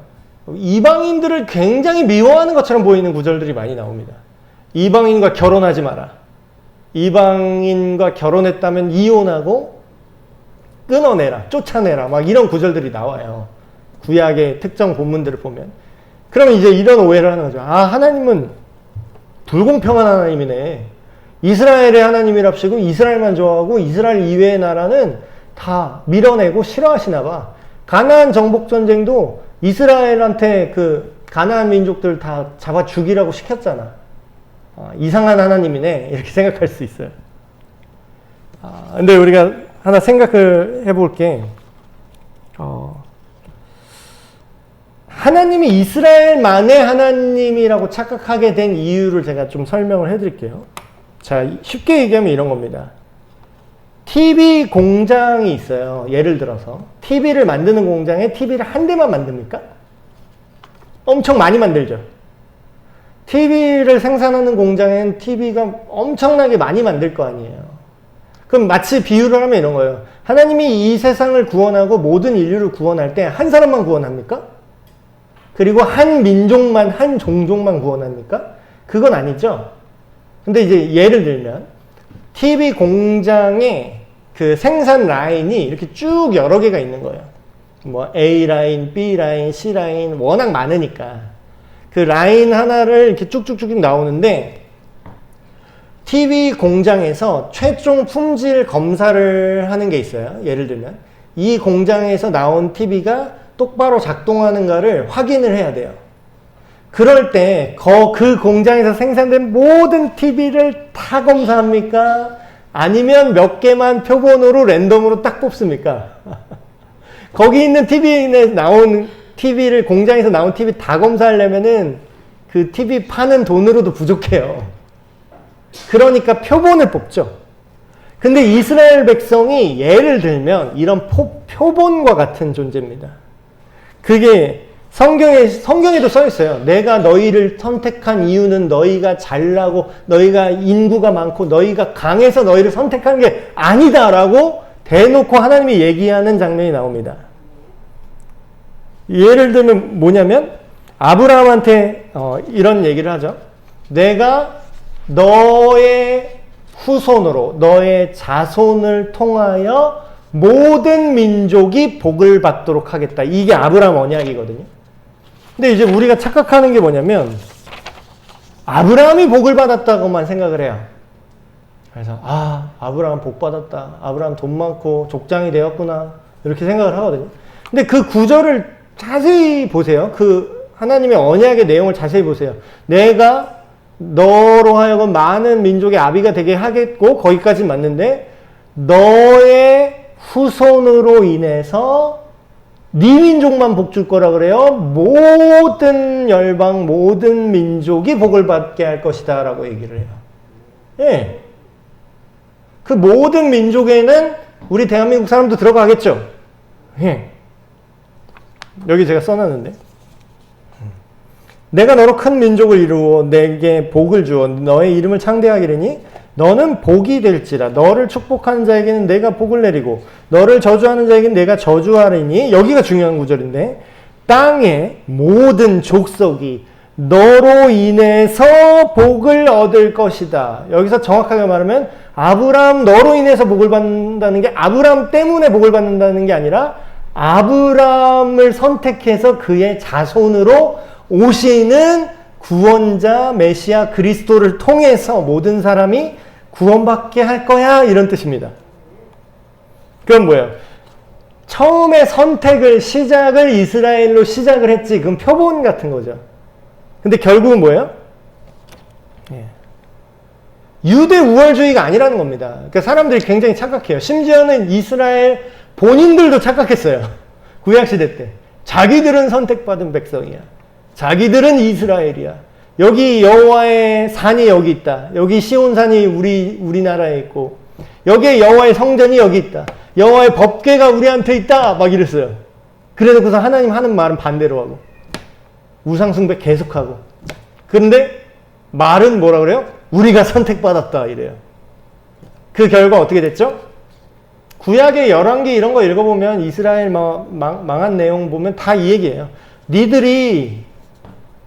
이방인들을 굉장히 미워하는 것처럼 보이는 구절들이 많이 나옵니다. 이방인과 결혼하지 마라. 이방인과 결혼했다면 이혼하고 끊어내라, 쫓아내라, 막 이런 구절들이 나와요. 구약의 특정 본문들을 보면. 그러면 이제 이런 오해를 하는 거죠. 하나님은 불공평한 하나님이네. 이스라엘의 하나님이랍시고 이스라엘만 좋아하고 이스라엘 이외의 나라는 다 밀어내고 싫어하시나 봐. 가나안 정복 전쟁도 이스라엘한테 그 가나안 민족들 다 잡아 죽이라고 시켰잖아. 이상한 하나님이네. 이렇게 생각할 수 있어요. 근데 우리가 하나 생각을 해볼 게, 하나님이 이스라엘만의 하나님이라고 착각하게 된 이유를 제가 좀 설명을 해드릴게요. 자, 쉽게 얘기하면 이런 겁니다. TV 공장이 있어요. 예를 들어서 TV를 만드는 공장에 TV를 한 대만 만듭니까? 엄청 많이 만들죠. TV를 생산하는 공장엔 TV가 엄청나게 많이 만들 거 아니에요. 그럼 마치 비유를 하면 이런 거예요. 하나님이 이 세상을 구원하고 모든 인류를 구원할 때 한 사람만 구원합니까? 그리고 한 민족만, 한 종족만 구원합니까? 그건 아니죠. 근데 이제 예를 들면 TV 공장에 그 생산 라인이 이렇게 쭉 여러 개가 있는 거예요. 뭐 A 라인, B 라인, C 라인 워낙 많으니까 그 라인 하나를 이렇게 쭉쭉쭉 나오는데 TV 공장에서 최종 품질 검사를 하는 게 있어요. 예를 들면 이 공장에서 나온 TV가 똑바로 작동하는가를 확인을 해야 돼요. 그럴 때 그 공장에서 생산된 모든 TV를 다 검사합니까? 아니면 몇 개만 표본으로 랜덤으로 딱 뽑습니까? 거기 있는 TV에 나온 TV를 공장에서 나온 TV 다 검사하려면은 그 TV 파는 돈으로도 부족해요. 그러니까 표본을 뽑죠. 근데 이스라엘 백성이 예를 들면 이런 표본과 같은 존재입니다. 그게 성경에도 써 있어요. 내가 너희를 선택한 이유는 너희가 잘나고 너희가 인구가 많고 너희가 강해서 너희를 선택한 게 아니다라고 대놓고 하나님이 얘기하는 장면이 나옵니다. 예를 들면 뭐냐면 아브라함한테 이런 얘기를 하죠. 내가 너의 후손으로 너의 자손을 통하여 모든 민족이 복을 받도록 하겠다. 이게 아브라함 언약이거든요. 근데 이제 우리가 착각하는 게 뭐냐면 아브라함이 복을 받았다고만 생각을 해요. 그래서 아브라함 복 받았다. 아브라함 돈 많고 족장이 되었구나. 이렇게 생각을 하거든요. 근데 그 구절을 자세히 보세요. 그 하나님의 언약의 내용을 자세히 보세요. 내가 너로 하여금 많은 민족의 아비가 되게 하겠고 거기까지 맞는데 너의 후손으로 인해서 네 민족만 복 줄 거라 그래요. 모든 열방, 모든 민족이 복을 받게 할 것이다 라고 얘기를 해요. 예. 그 모든 민족에는 우리 대한민국 사람도 들어가겠죠. 예. 여기 제가 써놨는데 내가 너로 큰 민족을 이루어 내게 복을 주어 너의 이름을 창대하기르니 너는 복이 될지라. 너를 축복하는 자에게는 내가 복을 내리고 너를 저주하는 자에게는 내가 저주하리니. 여기가 중요한 구절인데 땅의 모든 족속이 너로 인해서 복을 얻을 것이다. 여기서 정확하게 말하면 아브라함 너로 인해서 복을 받는다는 게 아브라함 때문에 복을 받는다는 게 아니라 아브라함을 선택해서 그의 자손으로 오시는 구원자 메시아 그리스도를 통해서 모든 사람이 구원받게 할 거야 이런 뜻입니다. 그건 뭐예요? 처음에 시작을 이스라엘로 시작을 했지. 그건 표본 같은 거죠. 근데 결국은 뭐예요? 유대 우월주의가 아니라는 겁니다. 그러니까 사람들이 굉장히 착각해요. 심지어는 이스라엘 본인들도 착각했어요. 구약시대 때. 자기들은 선택받은 백성이야. 자기들은 이스라엘이야. 여기 여호와의 산이 여기 있다. 여기 시온산이 우리나라에 있고 여기에 여호와의 성전이 여기 있다. 여호와의 법궤가 우리한테 있다. 막 이랬어요. 그래놓고서 하나님 하는 말은 반대로 하고 우상숭배 계속하고. 그런데 말은 뭐라 그래요? 우리가 선택받았다 이래요. 그 결과 어떻게 됐죠? 구약의 열왕기 이런 거 읽어보면 이스라엘 망한 내용 보면 다 이 얘기예요. 니들이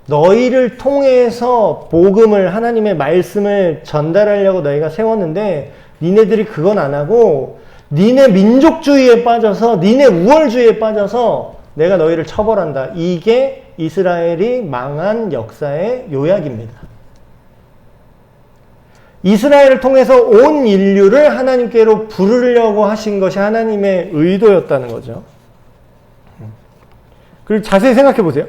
너희를 통해서 복음을 하나님의 말씀을 전달하려고 너희가 세웠는데 니네들이 그건 안 하고 니네 민족주의에 빠져서 니네 우월주의에 빠져서 내가 너희를 처벌한다. 이게 이스라엘이 망한 역사의 요약입니다. 이스라엘을 통해서 온 인류를 하나님께로 부르려고 하신 것이 하나님의 의도였다는 거죠. 그리고 자세히 생각해 보세요.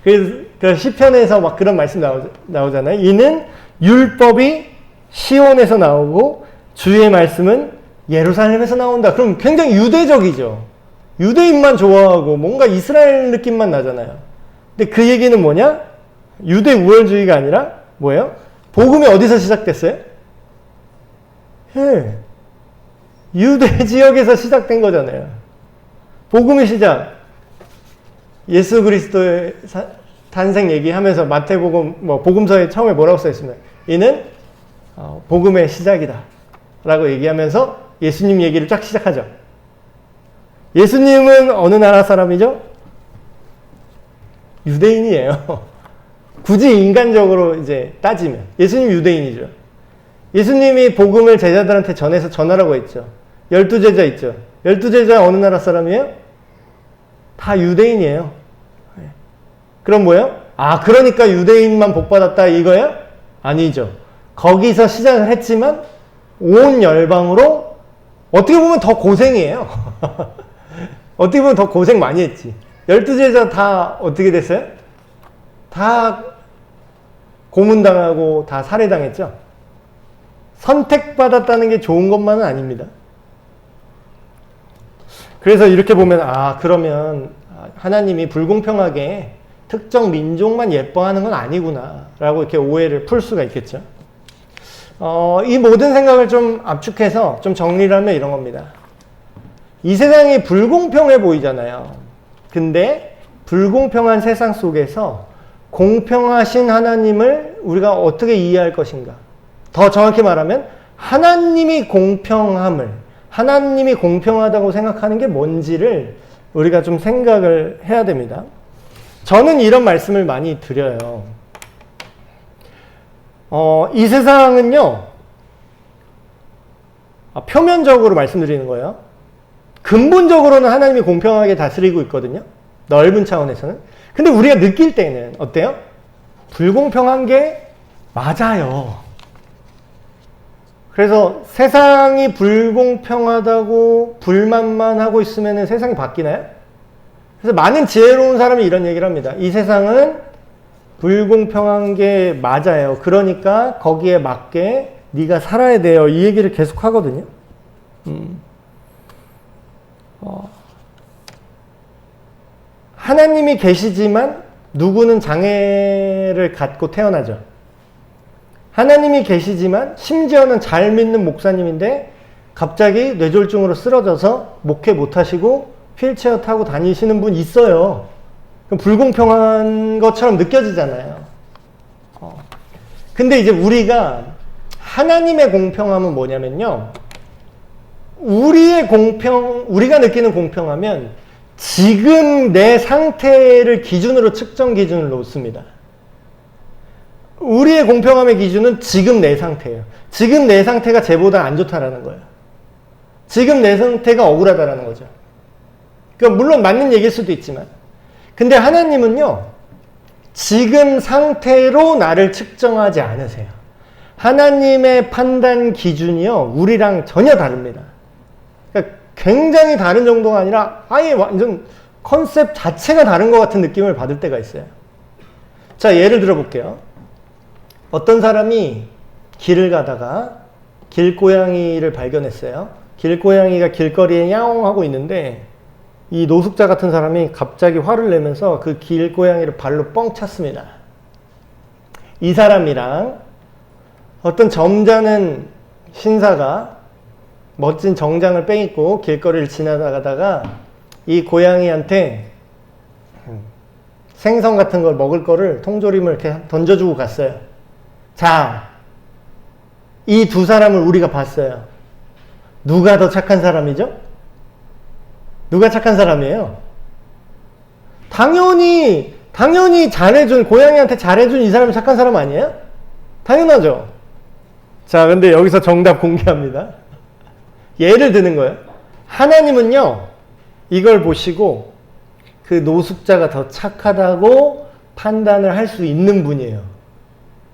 그래서 시편에서 막 그런 말씀 나오잖아요. 이는 율법이 시온에서 나오고 주의 말씀은 예루살렘에서 나온다. 그럼 굉장히 유대적이죠. 유대인만 좋아하고 뭔가 이스라엘 느낌만 나잖아요. 근데 그 얘기는 뭐냐? 유대 우월주의가 아니라 뭐예요? 복음이 어디서 시작됐어요? 예. 유대 지역에서 시작된 거잖아요. 복음의 시작. 예수 그리스도의 탄생 얘기하면서 마태복음 뭐 복음서에 처음에 뭐라고 써 있습니까? 이는 복음의 시작이다 라고 얘기하면서 예수님 얘기를 쫙 시작하죠. 예수님은 어느 나라 사람이죠? 유대인이에요. 굳이 인간적으로 이제 따지면 예수님 유대인이죠. 예수님이 복음을 제자들한테 전해서 전하라고 했죠. 12제자 있죠. 12제자 어느 나라 사람이에요? 다 유대인이에요. 그럼 뭐예요? 그러니까 유대인만 복받았다 이거예요? 아니죠. 거기서 시작을 했지만 온 열방으로 어떻게 보면 더 고생이에요. 어떻게 보면 더 고생 많이 했지. 12제자 다 어떻게 됐어요? 다 고문당하고 다 살해당했죠. 선택받았다는 게 좋은 것만은 아닙니다. 그래서 이렇게 보면 그러면 하나님이 불공평하게 특정 민족만 예뻐하는 건 아니구나 라고 이렇게 오해를 풀 수가 있겠죠. 이 모든 생각을 좀 압축해서 좀 정리를 하면 이런 겁니다. 이 세상이 불공평해 보이잖아요. 근데 불공평한 세상 속에서 공평하신 하나님을 우리가 어떻게 이해할 것인가? 더 정확히 말하면 하나님이 공평하다고 생각하는 게 뭔지를 우리가 좀 생각을 해야 됩니다. 저는 이런 말씀을 많이 드려요. 이 세상은요, 표면적으로 말씀드리는 거예요. 근본적으로는 하나님이 공평하게 다스리고 있거든요. 넓은 차원에서는. 근데 우리가 느낄 때는 어때요? 불공평한 게 맞아요. 그래서 세상이 불공평하다고 불만만 하고 있으면 세상이 바뀌나요? 그래서 많은 지혜로운 사람이 이런 얘기를 합니다. 이 세상은 불공평한 게 맞아요. 그러니까 거기에 맞게 네가 살아야 돼요. 이 얘기를 계속 하거든요. 하나님이 계시지만 누구는 장애를 갖고 태어나죠. 하나님이 계시지만 심지어는 잘 믿는 목사님인데 갑자기 뇌졸중으로 쓰러져서 목회 못하시고 휠체어 타고 다니시는 분 있어요. 그럼 불공평한 것처럼 느껴지잖아요. 근데 이제 우리가 하나님의 공평함은 뭐냐면요. 우리가 느끼는 공평하면 지금 내 상태를 기준으로 측정 기준을 놓습니다. 우리의 공평함의 기준은 지금 내 상태예요. 지금 내 상태가 쟤보다 안 좋다라는 거예요. 지금 내 상태가 억울하다라는 거죠. 그러니까 물론 맞는 얘기일 수도 있지만, 근데 하나님은요, 지금 상태로 나를 측정하지 않으세요. 하나님의 판단 기준이요, 우리랑 전혀 다릅니다. 그러니까 굉장히 다른 정도가 아니라 아예 완전 컨셉 자체가 다른 것 같은 느낌을 받을 때가 있어요. 자, 예를 들어 볼게요. 어떤 사람이 길을 가다가 길고양이를 발견했어요. 길고양이가 길거리에 야옹하고 있는데 이 노숙자 같은 사람이 갑자기 화를 내면서 그 길고양이를 발로 뻥 찼습니다. 이 사람이랑 어떤 점잖은 신사가 멋진 정장을 빼입고 길거리를 지나가다가 이 고양이한테 생선 같은 걸 먹을 거를 통조림을 이렇게 던져주고 갔어요. 자, 이 두 사람을 우리가 봤어요. 누가 더 착한 사람이죠? 누가 착한 사람이에요? 당연히 고양이한테 잘해준 이 사람이 착한 사람 아니에요? 당연하죠. 자, 근데 여기서 정답 공개합니다. 예를 드는 거예요. 하나님은요, 이걸 보시고 그 노숙자가 더 착하다고 판단을 할 수 있는 분이에요.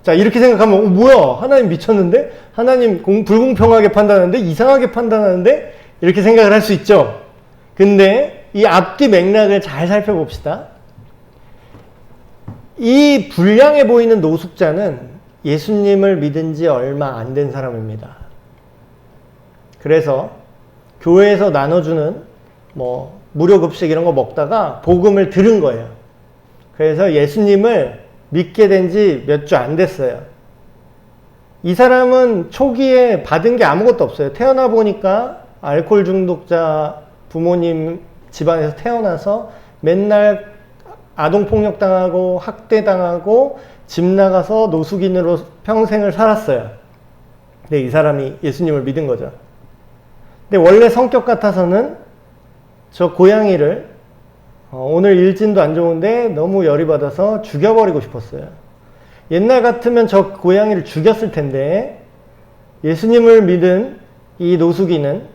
자, 이렇게 생각하면 뭐야, 하나님 미쳤는데? 하나님 불공평하게 판단하는데? 이상하게 판단하는데? 이렇게 생각을 할 수 있죠. 근데 이 앞뒤 맥락을 잘 살펴봅시다. 이 불량해 보이는 노숙자는 예수님을 믿은 지 얼마 안 된 사람입니다. 그래서 교회에서 나눠주는 무료 급식 이런 거 먹다가 복음을 들은 거예요. 그래서 예수님을 믿게 된 지 몇 주 안 됐어요. 이 사람은 초기에 받은 게 아무것도 없어요. 태어나 보니까 알코올 중독자 부모님 집안에서 태어나서 맨날 아동폭력당하고 학대당하고 집 나가서 노숙인으로 평생을 살았어요. 근데 이 사람이 예수님을 믿은 거죠. 근데 원래 성격 같아서는 저 고양이를 오늘 일진도 안 좋은데 너무 열이 받아서 죽여버리고 싶었어요. 옛날 같으면 저 고양이를 죽였을 텐데 예수님을 믿은 이 노숙인은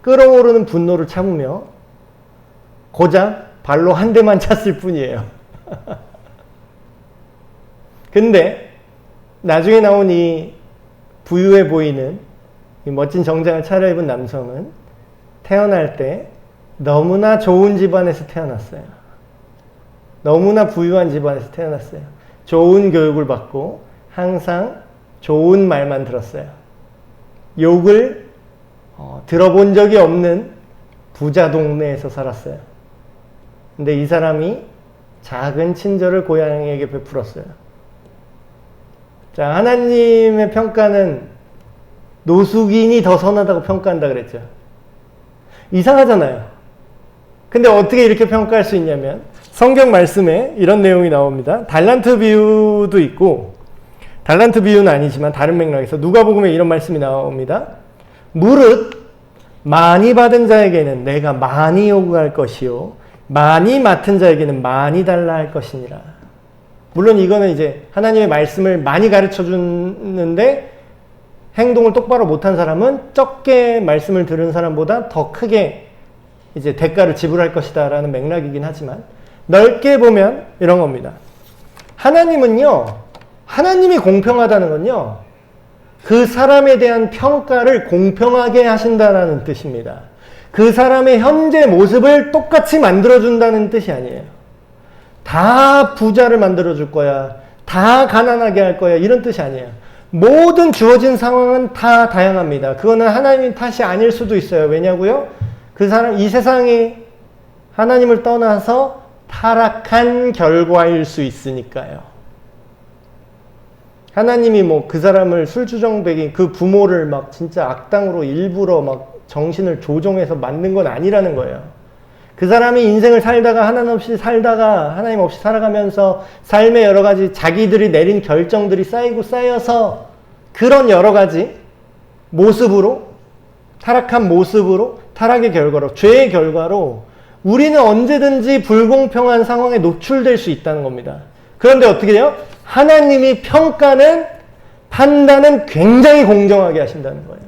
끓어오르는 분노를 참으며 고작 발로 한 대만 찼을 뿐이에요. 근데 나중에 나온 이 부유해 보이는 이 멋진 정장을 차려입은 남성은 태어날 때 너무나 좋은 집안에서 태어났어요. 너무나 부유한 집안에서 태어났어요. 좋은 교육을 받고 항상 좋은 말만 들었어요. 욕을 들어본 적이 없는 부자 동네에서 살았어요. 근데 이 사람이 작은 친절을 고양이에게 베풀었어요. 자, 하나님의 평가는 노숙인이 더 선하다고 평가한다 그랬죠. 이상하잖아요. 근데 어떻게 이렇게 평가할 수 있냐면 성경 말씀에 이런 내용이 나옵니다. 달란트 비유도 있고, 달란트 비유는 아니지만 다른 맥락에서 누가복음에 이런 말씀이 나옵니다. 무릇 많이 받은 자에게는 내가 많이 요구할 것이요 많이 맡은 자에게는 많이 달라 할 것이니라. 물론 이거는 이제 하나님의 말씀을 많이 가르쳐 주는데 행동을 똑바로 못한 사람은 적게 말씀을 들은 사람보다 더 크게 이제 대가를 지불할 것이다 라는 맥락이긴 하지만 넓게 보면 이런 겁니다. 하나님은요, 하나님이 공평하다는 건요, 그 사람에 대한 평가를 공평하게 하신다라는 뜻입니다. 그 사람의 현재 모습을 똑같이 만들어준다는 뜻이 아니에요. 다 부자를 만들어줄 거야, 다 가난하게 할 거야, 이런 뜻이 아니에요. 모든 주어진 상황은 다 다양합니다. 그거는 하나님 탓이 아닐 수도 있어요. 왜냐고요? 그 사람, 이 세상이 하나님을 떠나서 타락한 결과일 수 있으니까요. 하나님이 뭐 그 사람을 술주정뱅이, 그 부모를 막 진짜 악당으로 일부러 막 정신을 조종해서 만든 건 아니라는 거예요. 그 사람이 인생을 살다가 하나님 없이 살다가 하나님 없이 살아가면서 삶의 여러 가지 자기들이 내린 결정들이 쌓이고 쌓여서 그런 여러 가지 모습으로, 타락한 모습으로, 타락의 결과로, 죄의 결과로 우리는 언제든지 불공평한 상황에 노출될 수 있다는 겁니다. 그런데 어떻게 해요? 하나님이 평가는, 판단은 굉장히 공정하게 하신다는 거예요.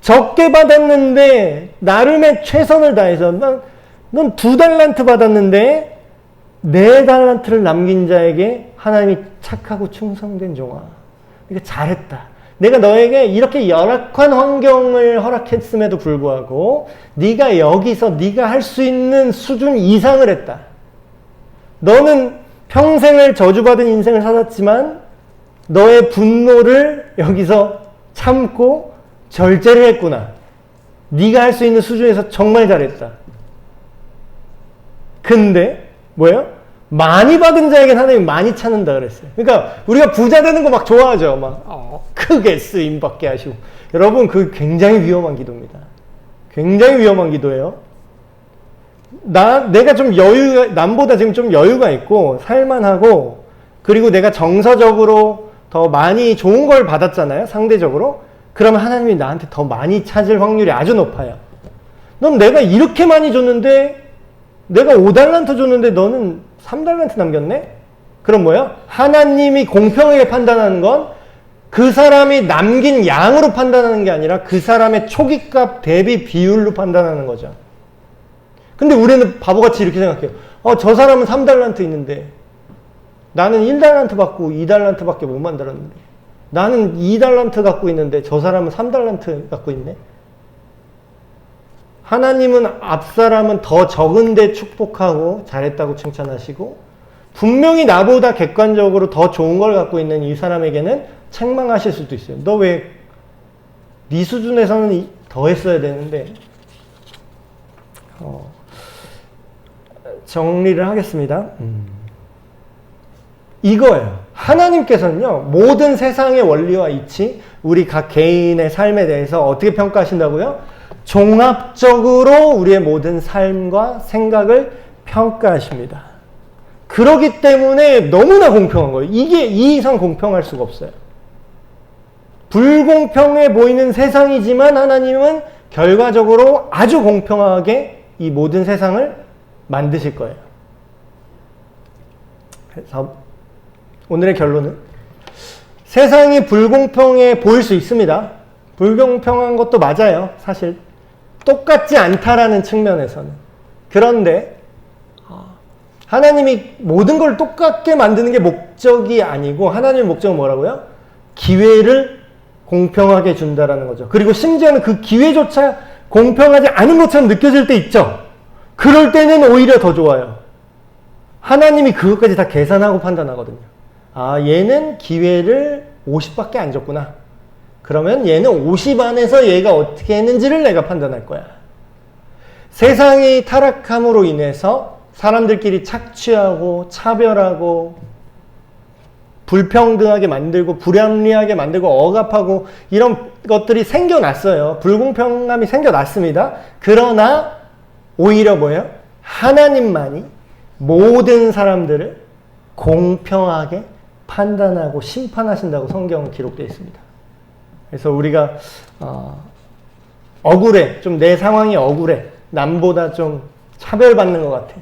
적게 받았는데 나름의 최선을 다해서 넌 2달란트 받았는데 4달란트를 남긴 자에게 하나님이 착하고 충성된 종아, 그러니까 잘했다. 내가 너에게 이렇게 열악한 환경을 허락했음에도 불구하고 네가 여기서 네가 할 수 있는 수준 이상을 했다. 너는 평생을 저주받은 인생을 살았지만 너의 분노를 여기서 참고 절제를 했구나. 네가 할 수 있는 수준에서 정말 잘했다. 근데 뭐예요? 많이 받은 자에게는 하나님이 많이 찾는다 그랬어요. 그러니까 우리가 부자 되는 거 막 좋아하죠. 막 크게 쓰임받게 하시고. 여러분, 그 굉장히 위험한 기도입니다. 굉장히 위험한 기도예요. 내가 좀 남보다 지금 좀 여유가 있고 살만하고, 그리고 내가 정서적으로 더 많이 좋은 걸 받았잖아요, 상대적으로. 그러면 하나님이 나한테 더 많이 찾을 확률이 아주 높아요. 넌 내가 이렇게 많이 줬는데, 내가 5달란트 줬는데 너는 3달란트 남겼네? 그럼 뭐야? 하나님이 공평하게 판단하는 건 그 사람이 남긴 양으로 판단하는 게 아니라 그 사람의 초기값 대비 비율로 판단하는 거죠. 근데 우리는 바보같이 이렇게 생각해요. 저 사람은 3달란트 있는데 나는 1달란트 받고 2달란트 밖에 못 만들었는데, 나는 2달란트 갖고 있는데 저 사람은 3달란트 갖고 있네. 하나님은 앞사람은 더 적은데 축복하고 잘했다고 칭찬하시고, 분명히 나보다 객관적으로 더 좋은 걸 갖고 있는 이 사람에게는 책망하실 수도 있어요. 너 왜 네 수준에서는 더 했어야 되는데. 정리를 하겠습니다. 이거예요. 하나님께서는요, 모든 세상의 원리와 이치, 우리 각 개인의 삶에 대해서 어떻게 평가하신다고요? 종합적으로 우리의 모든 삶과 생각을 평가하십니다. 그렇기 때문에 너무나 공평한 거예요. 이게 이 이상 공평할 수가 없어요. 불공평해 보이는 세상이지만 하나님은 결과적으로 아주 공평하게 이 모든 세상을 만드실 거예요. 그래서 오늘의 결론은 세상이 불공평해 보일 수 있습니다. 불공평한 것도 맞아요. 사실 똑같지 않다라는 측면에서는. 그런데 하나님이 모든 걸 똑같게 만드는 게 목적이 아니고 하나님의 목적은 뭐라고요? 기회를 공평하게 준다라는 거죠. 그리고 심지어는 그 기회조차 공평하지 않은 것처럼 느껴질 때 있죠. 그럴 때는 오히려 더 좋아요. 하나님이 그것까지 다 계산하고 판단하거든요. 아, 얘는 기회를 50밖에 안 줬구나. 그러면 얘는 50 안에서 얘가 어떻게 했는지를 내가 판단할 거야. 세상이 타락함으로 인해서 사람들끼리 착취하고 차별하고 불평등하게 만들고 불합리하게 만들고 억압하고 이런 것들이 생겨났어요. 불공평함이 생겨났습니다. 그러나 오히려 뭐예요? 하나님만이 모든 사람들을 공평하게 판단하고 심판하신다고 성경은 기록되어 있습니다. 그래서 우리가 억울해. 좀 내 상황이 억울해. 남보다 좀 차별받는 것 같아.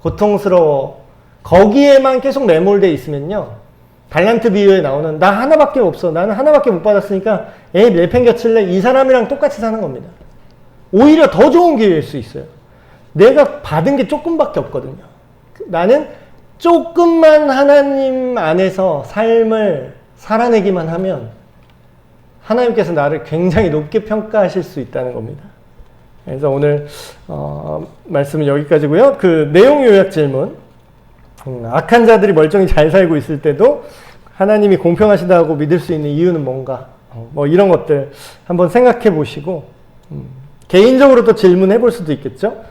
고통스러워. 거기에만 계속 매몰되어 있으면요. 달란트 비유에 나오는 나 하나밖에 없어. 나는 하나밖에 못 받았으니까 내팽겨칠래. 이 사람이랑 똑같이 사는 겁니다. 오히려 더 좋은 기회일 수 있어요. 내가 받은 게 조금밖에 없거든요. 나는 조금만 하나님 안에서 삶을 살아내기만 하면 하나님께서 나를 굉장히 높게 평가하실 수 있다는 겁니다. 그래서 오늘 말씀은 여기까지고요. 그 내용 요약 질문. 악한 자들이 멀쩡히 잘 살고 있을 때도 하나님이 공평하시다고 믿을 수 있는 이유는 뭔가? 뭐 이런 것들 한번 생각해 보시고 개인적으로 또 질문해 볼 수도 있겠죠.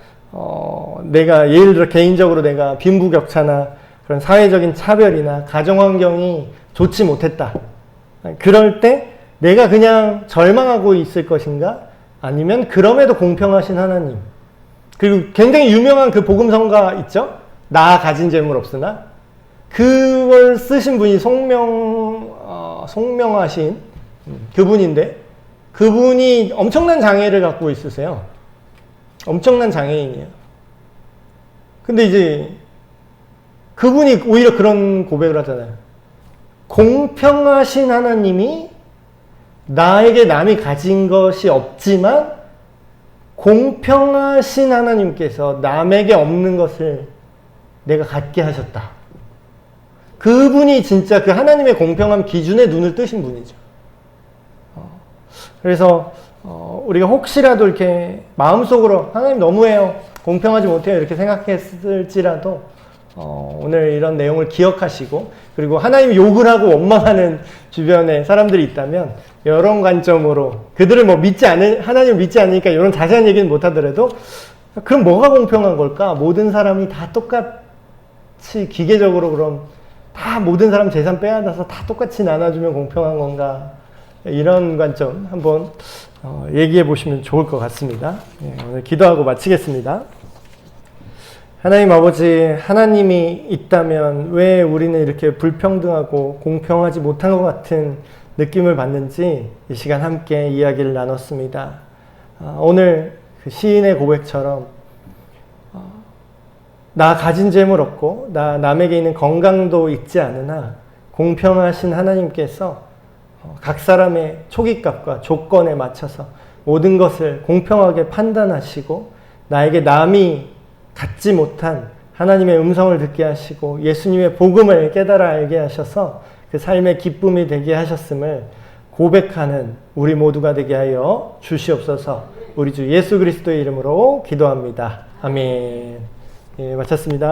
내가 예를 들어 개인적으로 내가 빈부격차나 그런 사회적인 차별이나 가정 환경이 좋지 못했다. 그럴 때 내가 그냥 절망하고 있을 것인가? 아니면 그럼에도 공평하신 하나님. 그리고 굉장히 유명한 그 복음성가 있죠? 나 가진 재물 없으나 그걸 쓰신 분이 송명하신 그분인데 그분이 엄청난 장애를 갖고 있으세요. 엄청난 장애인이에요. 근데 이제 그분이 오히려 그런 고백을 하잖아요. 공평하신 하나님이 나에게 남이 가진 것이 없지만 공평하신 하나님께서 남에게 없는 것을 내가 갖게 하셨다. 그분이 진짜 그 하나님의 공평함 기준에 눈을 뜨신 분이죠. 그래서 우리가 혹시라도 이렇게 마음속으로 하나님 너무해요. 공평하지 못해요. 이렇게 생각했을지라도 오늘 이런 내용을 기억하시고 그리고 하나님 욕을 하고 원망하는 주변에 사람들이 있다면 이런 관점으로 그들을 뭐 하나님을 믿지 않으니까 이런 자세한 얘기는 못하더라도 그럼 뭐가 공평한 걸까? 모든 사람이 다 똑같이 기계적으로 그럼 다 모든 사람 재산 빼앗아서 다 똑같이 나눠주면 공평한 건가? 이런 관점 한번 얘기해 보시면 좋을 것 같습니다. 오늘 기도하고 마치겠습니다. 하나님 아버지, 하나님이 있다면 왜 우리는 이렇게 불평등하고 공평하지 못한 것 같은 느낌을 받는지 이 시간 함께 이야기를 나눴습니다. 오늘 그 시인의 고백처럼 나 가진 재물 없고 나 남에게 있는 건강도 있지 않으나 공평하신 하나님께서 각 사람의 초기값과 조건에 맞춰서 모든 것을 공평하게 판단하시고 나에게 남이 갖지 못한 하나님의 음성을 듣게 하시고 예수님의 복음을 깨달아 알게 하셔서 그 삶의 기쁨이 되게 하셨음을 고백하는 우리 모두가 되게 하여 주시옵소서. 우리 주 예수 그리스도의 이름으로 기도합니다. 아멘. 예, 마쳤습니다.